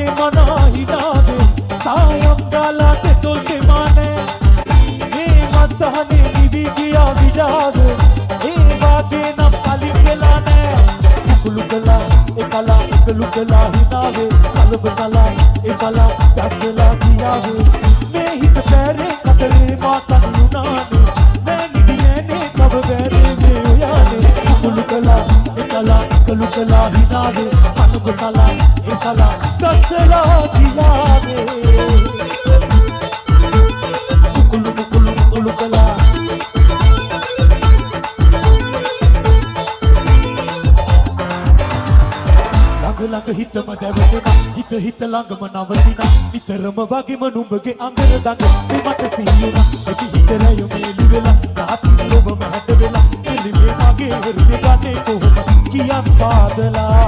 මගේ මනහිනාවේ සායම් ගාලා දෙතොල්ගේ මානේ මේ මද්දහනේ නිවි ගියා විජාද ඒ වාගේ නම් කලින් වෙලා නෑ කුළු කලා එකලා එකලු කලා හිනාවේ සලබ සලා ඒ සලා දැස්සලා ගියාවේ මේ හිත පැරේ කතරේ මා තනුනානේ මේ නිදියනේ කව බැරේ මේ ඔයානේ කුළු කලා එකලා එකලු කලා හිනාවේ සලබ සලා ඒ සලා දැස්සලා ගියාවේ ළඟ හිතම දැවෙනවා හිත හිත ළඟම නවතිනා නිතරම වගේම නුඹගේ අඟර දඟ මේ මට සිහියුණා ඇති හිතරය මේලි වෙලා තාත්ති ඔබම හැට වෙලා එළිමේ මගේ හෘදේ ගන්නේ කොහොම කියන් පාදලා